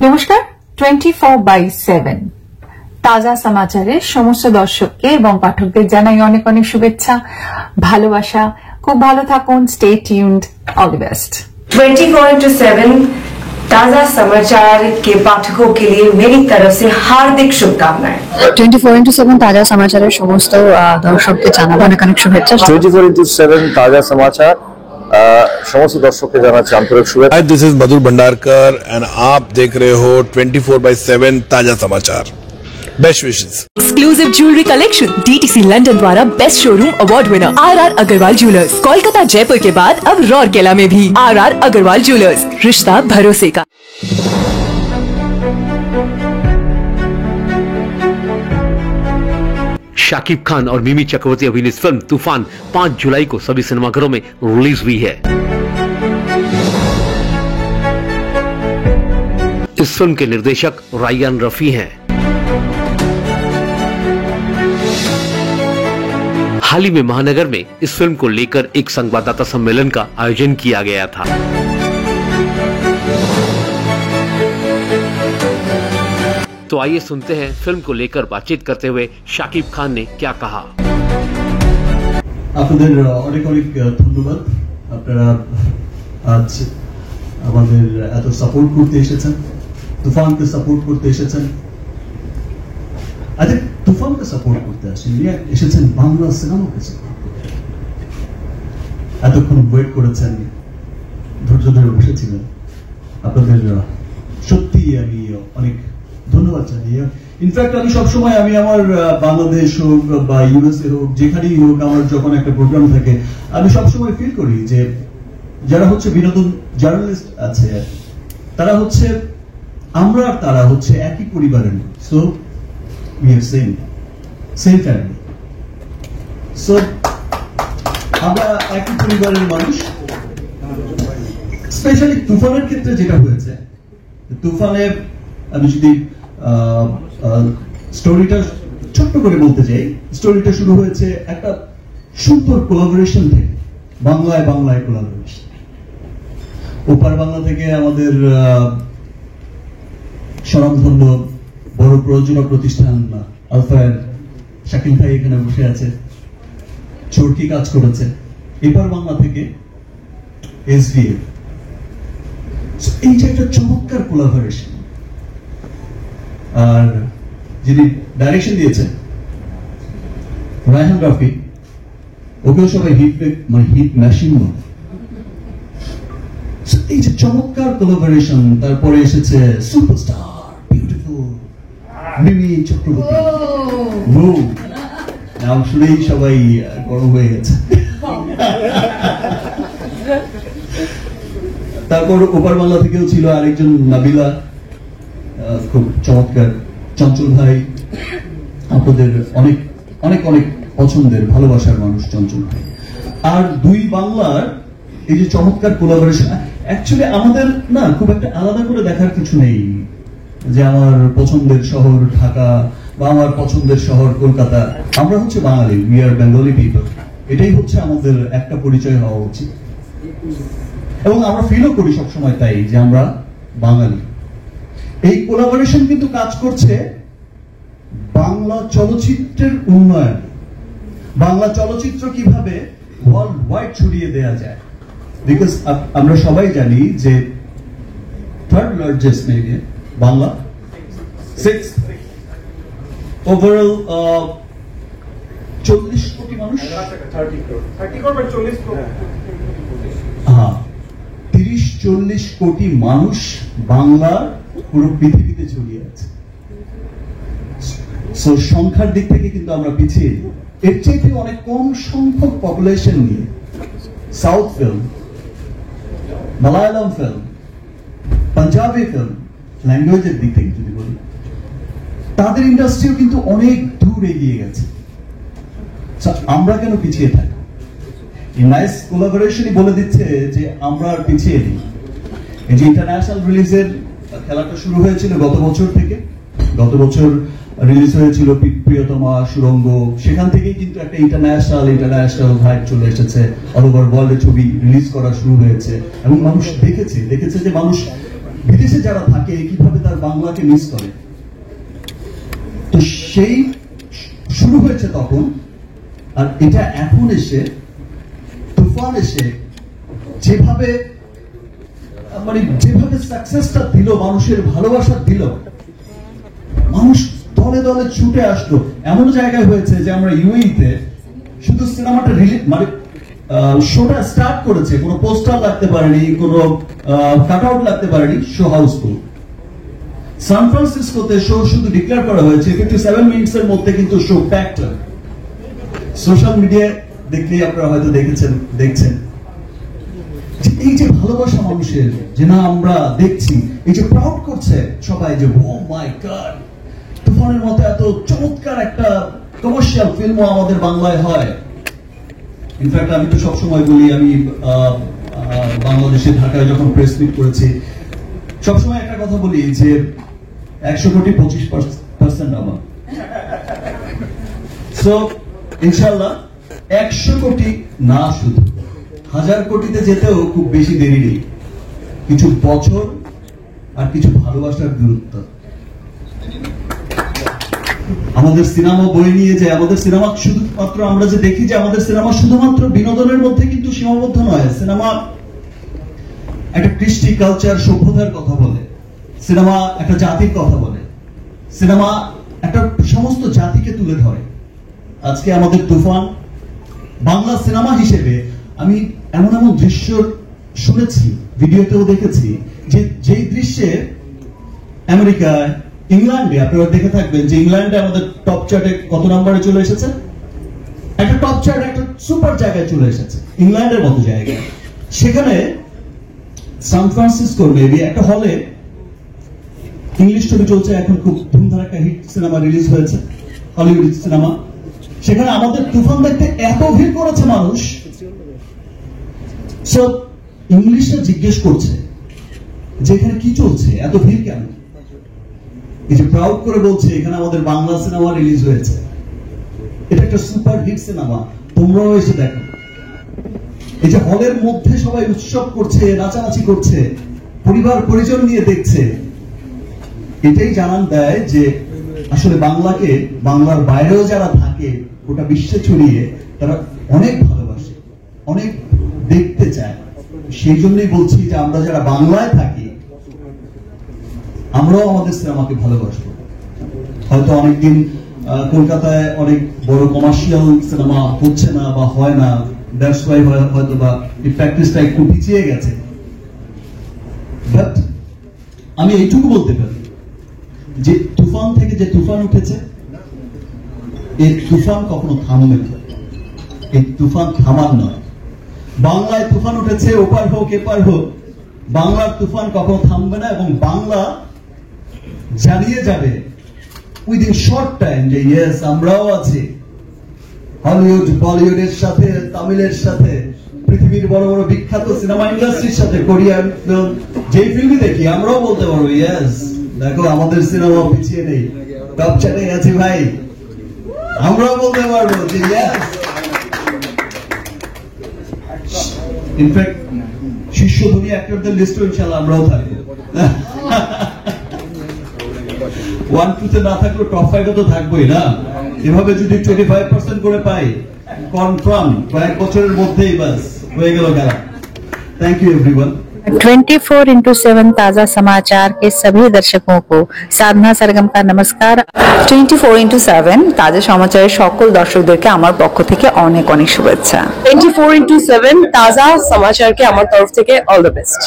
নমস্কার 24/7 তাজা সমাচারের সমস্ত দর্শককে এবং পাঠকদের জানাই অনেক অনেক শুভেচ্ছা ভালোবাসা খুব ভালো থাকুন স্टे ट्यून्ड ऑल द बेस्ट 24/7 ताजा समाचार के पाठकों के लिए मेरी तरफ से हार्दिक शुभकामनाएं 24/7 ताजा समाचारेर समस्त दर्शकকে জানাবো অনেক অনেক শুভেচ্ছা 24/7 ताजा समाचार समस्त दर्शकों জানাচ্ছি আন্তরিক শুভেচ্ছা। Hi, this is Madhur Bhandarkar and आप देख रहे हो 24/7 ताजा समाचार। Best wishes. Exclusive jewellery collection DTC London द्वारा best showroom award winner RR Agarwal jewellers Kolkata Jaipur के बाद अब रौरकेला में भी RR अग्रवाल ज्वेलर्स रिश्ता भरोसे का। शाकिब खान और मिमी चक्रवर्ती अभिनीत फिल्म तूफान 5 जुलाई को सभी सिनेमाघरों में रिलीज हुई है। इस फिल्म के निर्देशक रायन रफी हैं। हाल ही में महानगर में इस फिल्म को लेकर एक संवाददाता सम्मेलन का आयोजन किया गया था। तो आइए सुनते हैं फिल्म को लेकर बातचीत करते हुए शाकिब खान ने क्या कहा। আপনাদের অনেক অনেক ধন্যবাদ আপনারা আজ আমাদের এত সাপোর্ট করতে এসেছেন তুফানকে সাপোর্ট করতে এসেছেন আজ তুফানকে সাপোর্ট করতে এসেছেন বাংলা সিনেমাকে সাপোর্ট করতে এতক্ষণ ওয়েট করেছেন ধৈর্য ধরে বসেছিলেন আপনাদের সত্যি আমি অনেক ধন্যবাদ জানিয়ে ইনফ্যাক্ট আমি সবসময় আমি আমার বাংলাদেশ হোক বা ইউএসএ হোক যেখানেই হোক আমার যখন একটা প্রোগ্রাম থাকে আমি সবসময় ফিল করি যে যারা হচ্ছে বিনোদন জার্নালিস্ট আছে তারা হচ্ছে আমরা আর তারা হচ্ছে একই পরিবারের so we are same family so আমরা একই পরিবারের মানুষ স্পেশালি তুফানের ক্ষেত্রে যেটা হয়েছে তুফানের আমি যদি স্টোরিটা ছোট্ট করে বলতে চাই স্টোরিটা শুরু হয়েছে একটা সুন্দর কোলাবোরেশন থেকে বাংলায় কোলাবোরেশন ওপার বাংলা থেকে আমাদের স্বনামধন্য বড় প্রযোজনা প্রতিষ্ঠান আলফায়ার শাকিল ভাই এখানে বসে আছে চরকি কাজ করেছে এপার বাংলা থেকে SVF এই যে একটা চমৎকার কোলাবোরেশন আর যিনি ডাইরেকশন দিয়েছেন রায়হান রাফি ওকেও সবাই হিট মেশিন এই যে চমৎকার কোলাবোরেশন তারপরে এসেছে সুপারস্টার বিউটিফুল মিমি চক্রবর্তী নাম শুনেই সবাই গরম হয়ে গেছে তারপর ওপার বাংলা থেকেও ছিল আরেকজন নাবিলা খুব চমৎকার চঞ্চল ভাই আপনাদের অনেক অনেক অনেক পছন্দের ভালোবাসার মানুষ চঞ্চল ভাই আর দুই বাংলার এই যে চমৎকার কোলাবোরেশন অ্যাকচুয়ালি আমাদের না খুব একটা আলাদা করে দেখার কিছু নেই যে আমার পছন্দের শহর ঢাকা বা আমার পছন্দের শহর কলকাতা আমরা হচ্ছে বাঙালি উই আর বেঙ্গলি পিপল এটাই হচ্ছে আমাদের একটা পরিচয় হওয়া উচিত এবং আমরা ফিলও করি সবসময় তাই যে আমরা বাঙালি এই কোলাবোরেশন কিন্তু কাজ করছে বাংলা চলচ্চিত্রের উন্নয়ন বাংলা চলচ্চিত্র কিভাবে ওয়ার্ল্ড ওয়াইড ছড়িয়ে দেয়া যায় বিকজ আমরা সবাই জানি যে third largest media Bangla 6 overall 40 কোটি মানুষ 30-40 কোটি মানুষ বাংলা পুরো পৃথিবীতে ছড়িয়ে আছে সো সংখ্যার দিক থেকে কিন্তু আমরা পিছিয়ে এর চাইতে অনেক কম সংখ্যক পপুলেশন নিয়ে south film Malayalam film Punjabi film ল্যাঙ্গুয়েজের দিক থেকে যদি বলি তাদের ইন্ডাস্ট্রিও কিন্তু অনেক দূর এগিয়ে গেছে আমরা কেন পিছিয়ে থাকি নাইস কোলাবোরেশনই বলে দিচ্ছে যে আমরা আর পিছিয়ে নেই এই যে ইন্টারন্যাশনাল রিলিজের খেলাটা শুরু হয়েছিল গত বছর থেকে গত বছর রিলিজ হয়েছিল প্রিয়তমা সুরঙ্গ সেখান থেকেই কিন্তু একটা ইন্টারন্যাশনাল ভাইব চলে এসেছে অল ওভার ওয়ার্ল্ডে ছবি রিলিজ করা শুরু হয়েছে এবং মানুষ দেখেছে যে মানুষ বিদেশে যারা থাকে কিভাবে তার তার বাংলাকে মিস করে। তো সেই শুরু হয়েছে তখন, আর এটা এখন এসে তুফান এসে যেভাবে সাকসেসটা দিল, মানুষের ভালোবাসা দিল, মানুষ দলে দলে ছুটে আসলো। এমন জায়গায় হয়েছে যে আমরা ইউএইতে শুধু সিনেমাটা শোটা স্টার্ট করেছে, কোনো পোস্টার লাগতে পারেনি, কোনো কাট আউট লাগতে পারেনি, শো হাউসফুল। সান ফ্রান্সিসকোতে শো শুধু ডিক্লেয়ার করা হয়েছে 57 মিনিটসের মধ্যে, কিন্তু শো প্যাকড। সোশ্যাল মিডিয়ায় দেখলেই আপনারা হয়তো দেখছেন এই যে ভালোবাসা মানুষের, যে না আমরা দেখছি, এই যে প্রাউড করছে সবাই যে ও মাই গড, তুফানের মতো এত চমৎকার একটা কমার্শিয়াল ফিল্মও আমাদের বাংলায় হয়। ইনফ্যাক্ট আমি তো সবসময় বলি, আমি বাংলাদেশে ঢাকায় যখন প্রেস মিট করেছি সবসময় একটা কথা বলি যে 100 কোটি 25% আমার। সো ইনশাআল্লাহ 100 কোটি না, শুধু 1000 কোটিতে যেতেও খুব বেশি দেরি নেই। কিছু বছর আর কিছু ভালোবাসার দূরত্ব। আমাদের সিনেমা বই নিয়ে যায়, আমাদের সিনেমা শুধুমাত্র আমরা যে দেখি যে আমাদের সিনেমা শুধুমাত্র বিনোদনের মধ্যে কিন্তু সীমাবদ্ধ নয়। সিনেমা একটা কৃষ্টি, কালচার, সভ্যতার কথা বলে। সিনেমা একটা জাতির কথা বলে। সিনেমা একটা সমস্ত জাতিকে তুলে ধরে। আজকে আমাদের তুফান বাংলা সিনেমা হিসেবে আমি এমন এমন দৃশ্য শুনেছি, ভিডিওতেও দেখেছি, যেই দৃশ্যে আমেরিকায়, ইংল্যান্ডে আপনারা দেখে থাকবেন যে ইংল্যান্ডে আমাদের টপ চার্টে কত নম্বরে চলে এসেছে। একটা টপ চার্ট, একটা সুপার জায়গায় চলে এসেছে, ইংল্যান্ডের মতো জায়গায়। সেখানে সান ফ্রান্সিসকোর মেবি একটা হলে ইংলিশ ছবি চলছে, এখন খুব ধুমধারাক্কা হিট সিনেমা রিলিজ হয়েছে, হলিউড সিনেমা। সেখানে আমাদের তুফান দেখতে এত ভিড় করেছে মানুষ, সব ইংলিশে জিজ্ঞেস করছে যে এখানে কি চলছে, এত ভিড় কেন? এই যে প্রাউড করে বলছে এখানে আমাদের বাংলা সিনেমা রিলিজ হয়েছে, এটা একটা সুপার হিট সিনেমা, তোমরাও এসে দেখো। এই যে হলের মধ্যে সবাই উৎসব করছে, নাচানাচি করছে, পরিবার পরিজন নিয়ে দেখছে, এটাই জানান দেয় যে আসলে বাংলাকে, বাংলার বাইরেও যারা থাকে গোটা বিশ্বে ছড়িয়ে, তারা অনেক ভালোবাসে, অনেক দেখতে চায়। সেই জন্যই বলছি যে আমরা যারা বাংলায় থাকি আমরাও আমাদের সিনেমাকে ভালোবাসবো। হয়তো অনেকদিন কলকাতায় অনেক বড় কমার্শিয়াল সিনেমা হচ্ছে না বা হয় না, দ্যাটস ওয়াই হয়তো বা এই প্র্যাকটিসটা একটু পিছিয়ে গেছে। বাট আমি এইটুকু বলতে পারি যে তুফান থেকে যে তুফান উঠেছে, এই তুফান কখনো থামবে না, এই তুফান থামার নয়। বাংলায় তুফান উঠেছে, ওপার হোক এপার হোক, বাংলার তুফান কখনো থামবে না। এবং বাংলা জানিয়ে যাবে উইদিন শর্ট টাইম যে ইয়েস আমরাও আছি। হলিউড বলিউডের সাথে, তামিলের সাথে, পৃথিবীর বড় বড় বিখ্যাত সিনেমা ইন্ডাস্ট্রির সাথে, কোরিয়ান ফিল্ম, যেই ফিল্মই দেখি আমরাও বলতে পারবো ইয়েস দেখো আমাদের সিনেমা পিছিয়ে নেই, টপ চার্টে আছি ভাই। আমরাও বলতে পারবো যে ইয়েস। ইনফ্যাক্ট শীর্ষ ধনী অ্যাক্টরদের লিস্টে ইনশাআল্লাহ আমরাও থাকবো। 1-2 না থাকলেও টপ 5 তো থাকবোই না। এভাবে যদি 25% করে পাই, কনফার্ম কয়েক বছরের মধ্যেই বাস হয়ে গেল খেলা। Thank you everyone. 24/7 ताजा समाचार के सभी दर्शकों को साधना सरगम का नमस्कार। 24/7 তাজা সমাচারের সকল দর্শকদেরকে আমার পক্ষ থেকে অনেক অনেক শুভেচ্ছা। 24/7 ताजा समाचार के আমার তরফ থেকে অল দ্য বেস্ট।